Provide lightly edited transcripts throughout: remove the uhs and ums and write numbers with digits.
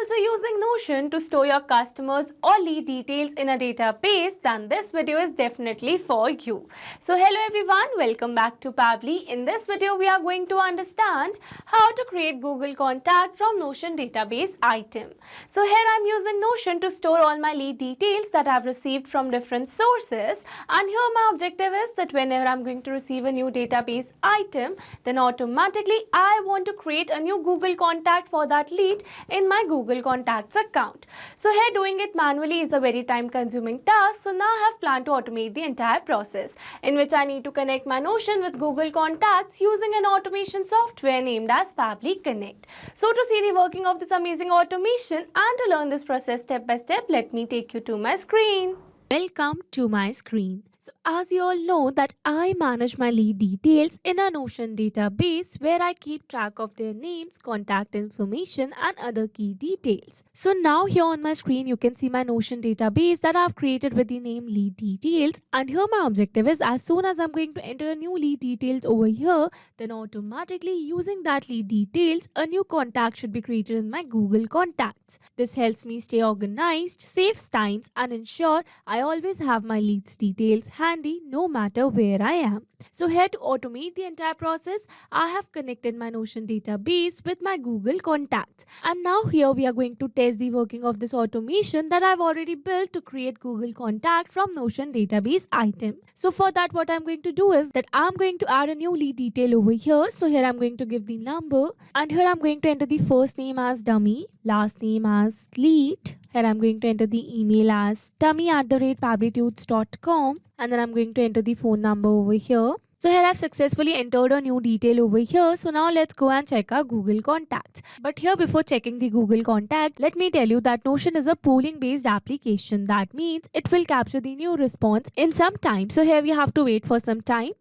also using Notion to store your customers or lead details in a database, then this video is definitely for you. So hello everyone, welcome back to Pabbly. In this video, we are going to understand how to create Google Contact from Notion database item. So here I am using Notion to store all my lead details that I have received from different sources, and here my objective is that whenever I am going to receive a new database item, then automatically I want to create a new Google Contact for that lead in my Google Contacts account. So here doing it manually is a very time consuming task. So now I have planned to automate the entire process, in which I need to connect my Notion with Google Contacts using an automation software named as Pabbly Connect. So to see the working of this amazing automation and to learn this process step by step, let me take you to my screen. Welcome to my screen. So as you all know that I manage my lead details in a Notion database where I keep track of their names, contact information and other key details. So now here on my screen you can see my Notion database that I have created with the name lead details, and here my objective is as soon as I'm going to enter a new lead details over here, then automatically using that lead details a new contact should be created in my Google Contacts. This helps me stay organized, saves times and ensure I always have my leads details handy no matter where I am. So here to automate the entire process, I have connected my Notion database with my Google Contacts. And now here we are going to test the working of this automation that I've already built to create Google Contact from Notion database item. So for that, what I'm going to do is that I'm going to add a new lead detail over here. So here I'm going to give the number, and here I'm going to enter the first name as dummy, last name as lead. Here I'm going to enter the email as dummy@pabblytudes.com, and then I'm going to enter the phone number over here. So here I've successfully entered a new detail over here. So now let's go and check our Google Contacts. But here before checking the Google Contact, let me tell you that Notion is a polling based application. That means it will capture the new response in some time. So here we have to wait for some time.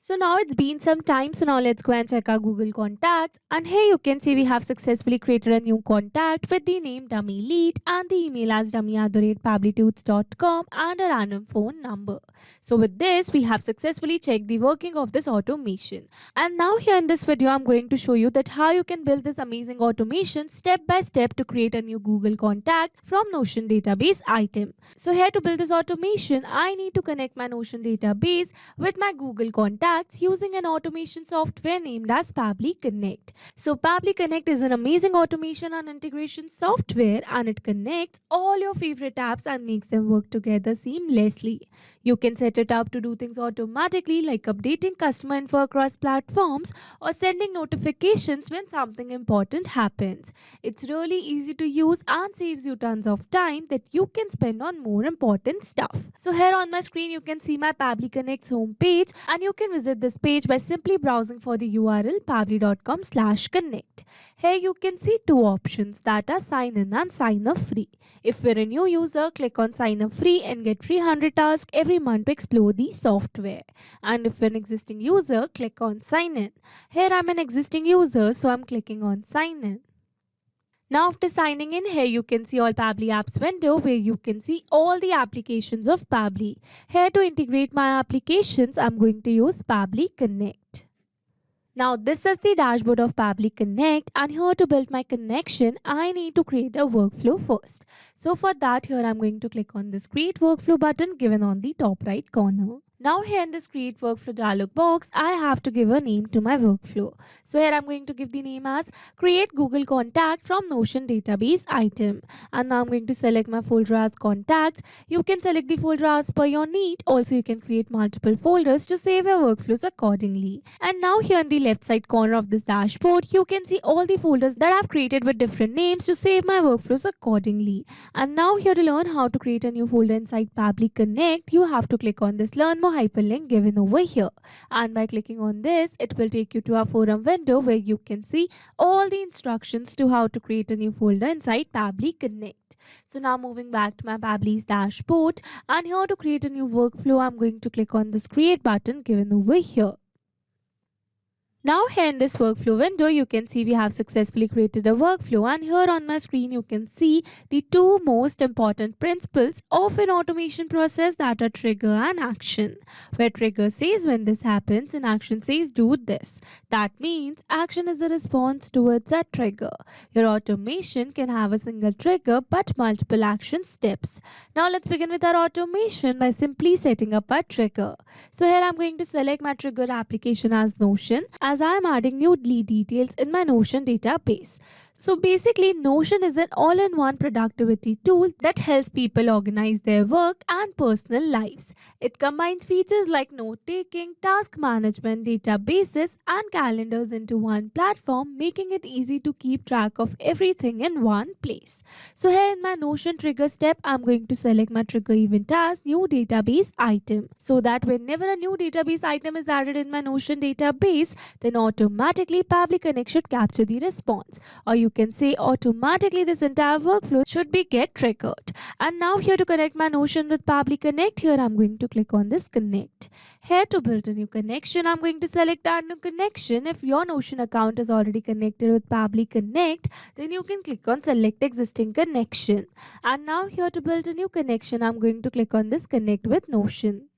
So now it's been some time, so now let's go and check our Google Contacts, and here you can see we have successfully created a new contact with the name dummy lead and the email as dummy@pabblytudes.com and a random phone number. So with this, we have successfully checked the working of this automation. And now here in this video, I'm going to show you that how you can build this amazing automation step by step to create a new Google Contact from Notion database item. So here to build this automation, I need to connect my Notion database with my Google Contact using an automation software named as Pabbly Connect. So Pabbly Connect is an amazing automation and integration software, and it connects all your favorite apps and makes them work together seamlessly. You can set it up to do things automatically like updating customer info across platforms or sending notifications when something important happens. It's really easy to use and saves you tons of time that you can spend on more important stuff. So here on my screen you can see my Pabbly Connect's homepage, and you can visit this page by simply browsing for the URL pabbly.com/connect. Here you can see two options, that are sign in and sign up free. If you're a new user, click on sign up free and get 300 tasks every month to explore the software. And if you're an existing user, click on sign in. Here I'm an existing user, so I'm clicking on sign in. Now after signing in, here you can see all Pabbly apps window where you can see all the applications of Pabbly. Here to integrate my applications, I'm going to use Pabbly Connect. Now this is the dashboard of Pabbly Connect, and here to build my connection, I need to create a workflow first. So for that, here I'm going to click on this create workflow button given on the top right corner. Now here in this create workflow dialog box, I have to give a name to my workflow. So here I'm going to give the name as create Google Contact from Notion database item. And now I'm going to select my folder as contacts. You can select the folder as per your need. Also you can create multiple folders to save your workflows accordingly. And now here in the left side corner of this dashboard, you can see all the folders that I've created with different names to save my workflows accordingly. And now here to learn how to create a new folder inside Pabbly Connect, you have to click on this learn more hyperlink given over here, and by clicking on this, it will take you to our forum window where you can see all the instructions to how to create a new folder inside Pabbly Connect. So now moving back to my Pabbly's dashboard, and here to create a new workflow, I'm going to click on this create button given over here. Now here in this workflow window, you can see we have successfully created a workflow, and here on my screen you can see the two most important principles of an automation process, that are trigger and action. Where trigger says when this happens and action says do this. That means action is a response towards a trigger. Your automation can have a single trigger but multiple action steps. Now let's begin with our automation by simply setting up a trigger. So here I'm going to select my trigger application as Notion, as I am adding new lead details in my Notion database. So basically, Notion is an all-in-one productivity tool that helps people organize their work and personal lives. It combines features like note-taking, task management, databases, and calendars into one platform, making it easy to keep track of everything in one place. So here in my Notion trigger step, I'm going to select my trigger event as new database item, so that whenever a new database item is added in my Notion database, then automatically Pabbly Connect should capture the response, or you can say automatically this entire workflow should be get triggered. And now here to connect my Notion with Pabbly Connect, here I'm going to click on this connect. Here to build a new connection, I'm going to select add new connection. If your Notion account is already connected with Pabbly Connect, then you can click on select existing connection. And now here to build a new connection, I'm going to click on this connect with Notion.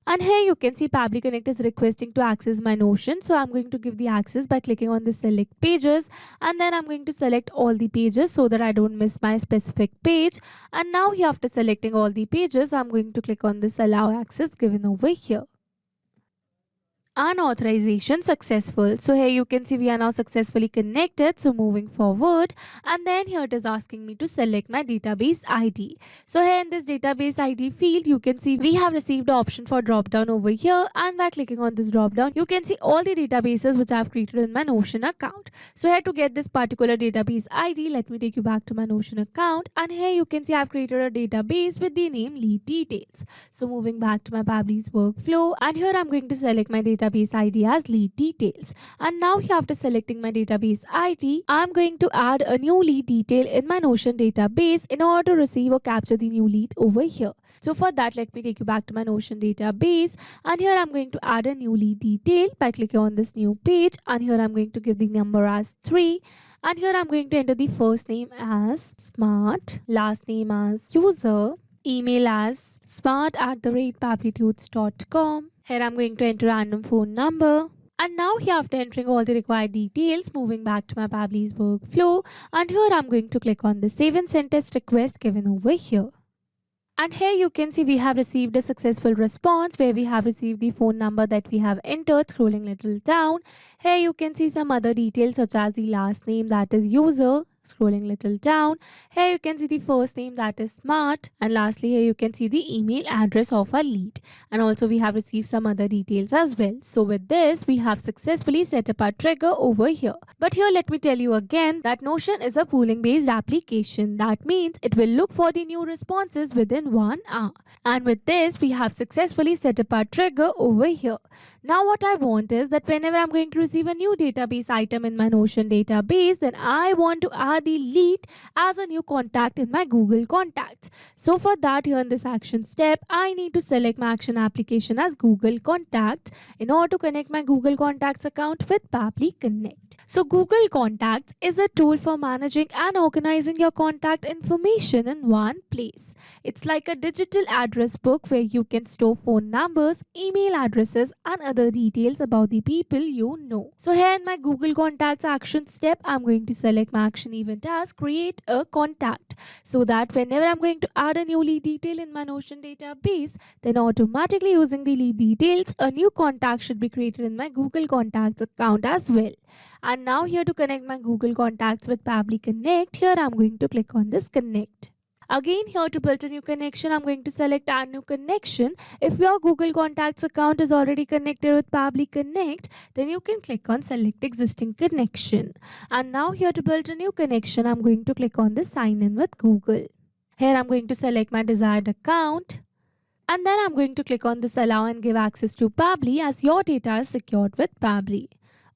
And here you can see Pabbly Connect is requesting to access my Notion. So I'm going to give the access by clicking on the select pages, and then I'm going to select all the pages so that I don't miss my specific page. And now here, after selecting all the pages, I'm going to click on this allow access given over here. And authorization successful. So here you can see we are now successfully connected. So moving forward, and then here it is asking me to select my database ID. So here in this database ID field, you can see we have received the option for drop down over here, and by clicking on this drop down, you can see all the databases which I have created in my Notion account. So here to get this particular database ID, let me take you back to my Notion account, and here you can see I have created a database with the name lead details. So moving back to my Pabbly's workflow, and here I'm going to select my database ID as lead details. And now here, after selecting my database ID, I'm going to add a new lead detail in my Notion database in order to receive or capture the new lead over here. So for that, let me take you back to my Notion database, and here I'm going to add a new lead detail by clicking on this new page, and here I'm going to give the number as 3, and here I'm going to enter the first name as Smart, last name as User, email as smart@pabblytudes.com. Here I'm going to enter random phone number. And now here, after entering all the required details, moving back to my Pabbly's workflow, and here I'm going to click on the save and send test request given over here. And here you can see we have received a successful response where we have received the phone number that we have entered. Scrolling little down, here you can see some other details such as the last name, that is User. Scrolling little down, here you can see the first name, that is Smart, and lastly here you can see the email address of our lead, and also we have received some other details as well. So with this, we have successfully set up our trigger over here. But here let me tell you again that Notion is a pooling based application. That means it will look for the new responses within 1 hour, and with this we have successfully set up our trigger over here. Now what I want is that whenever I'm going to receive a new database item in my Notion database, then I want to add the lead as a new contact in my Google Contacts. So for that, here in this action step, I need to select my action application as Google Contacts in order to connect my Google Contacts account with Pabbly Connect. So Google Contacts is a tool for managing and organizing your contact information in one place. It's like a digital address book where you can store phone numbers, email addresses, and other details about the people you know. So here in my Google Contacts action step, I'm going to select my action event as create a contact, so that whenever I'm going to add a new lead detail in my Notion database, then automatically using the lead details, a new contact should be created in my Google Contacts account as well. And now here to connect my Google Contacts with Pabbly Connect, here I'm going to click on this connect. Again, here to build a new connection, I'm going to select add new connection. If your Google Contacts account is already connected with Pabbly Connect, then you can click on select existing connection. And now here to build a new connection, I'm going to click on the sign in with Google. Here I'm going to select my desired account, and then I'm going to click on this allow and give access to Pabbly as your data is secured with Pabbly.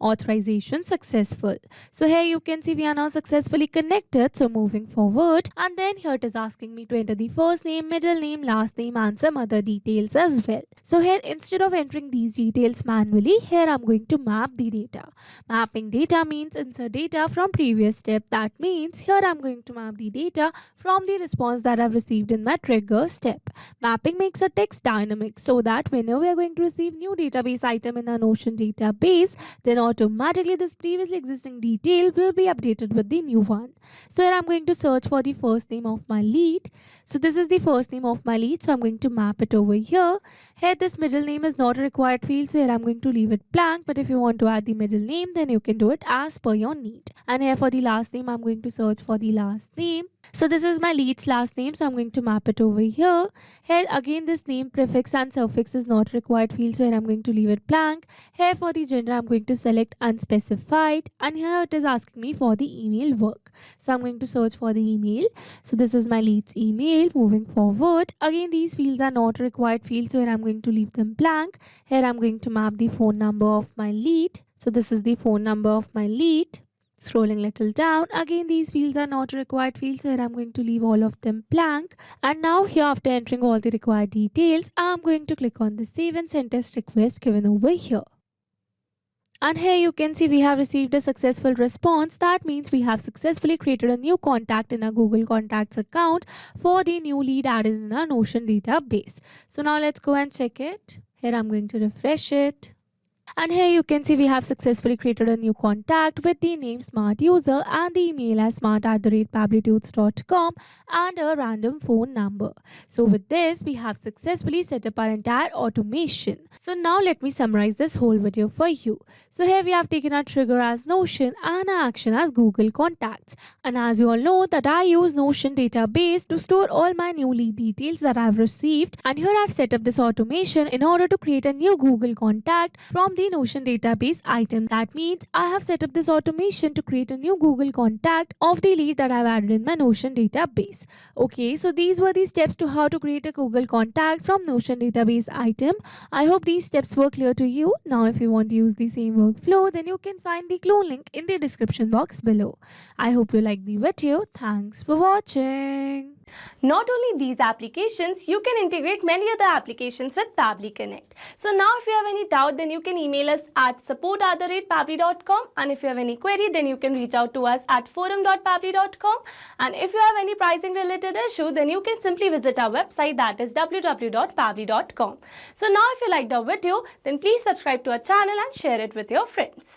Authorization successful. So here you can see we are now successfully connected. So moving forward, and then here it is asking me to enter the first name, middle name, last name, and some other details as well. So here instead of entering these details manually, here I'm going to map the data. Mapping data means insert data from previous step. That means here I'm going to map the data from the response that I've received in my trigger step. Mapping makes a text dynamic so that whenever we are going to receive new database item in our Notion database, then automatically this previously existing detail will be updated with the new one. So here I'm going to search for the first name of my lead. So this is the first name of my lead, so I'm going to map it over here. Here this middle name is not a required field, so here I'm going to leave it blank, but if you want to add the middle name, then you can do it as per your need. And here for the last name, I'm going to search for the last name. So this is my lead's last name, so I'm going to map it over here. Here again this name, prefix and suffix is not required field, so here I'm going to leave it blank. Here for the gender, I'm going to select unspecified, and here it is asking me for the email work. So I'm going to search for the email. So this is my lead's email. Moving forward, again these fields are not required fields, so here I'm going to leave them blank. Here I'm going to map the phone number of my lead. So this is the phone number of my lead. Scrolling little down, again these fields are not required fields, so here I'm going to leave all of them blank. And now here after entering all the required details, I'm going to click on the save and send test request given over here. And here you can see we have received a successful response. That means we have successfully created a new contact in our Google Contacts account for the new lead added in our Notion database. So now let's go and check it. Here I'm going to refresh it. And here you can see we have successfully created a new contact with the name Smart User and the email as smart@pabblytunes.com and a random phone number. So with this, we have successfully set up our entire automation. So now let me summarize this whole video for you. So here we have taken our trigger as Notion and our action as Google Contacts. And as you all know that I use Notion database to store all my new lead details that I've received. And here I've set up this automation in order to create a new Google Contact from the Notion database item. That means I have set up this automation to create a new Google Contact of the lead that I've added in my Notion database. Okay, so these were the steps to how to create a Google Contact from Notion database item. I hope these steps were clear to you. Now if you want to use the same workflow, then you can find the clone link in the description box below. I hope you liked the video. Thanks for watching. Not only these applications, you can integrate many other applications with Pabbly Connect. So now if you have any doubt, then you can email us at support@pabbly.com, and if you have any query, then you can reach out to us at forum.pabbly.com, and if you have any pricing related issue, then you can simply visit our website, that is www.pabbly.com. So now if you liked our video, then please subscribe to our channel and share it with your friends.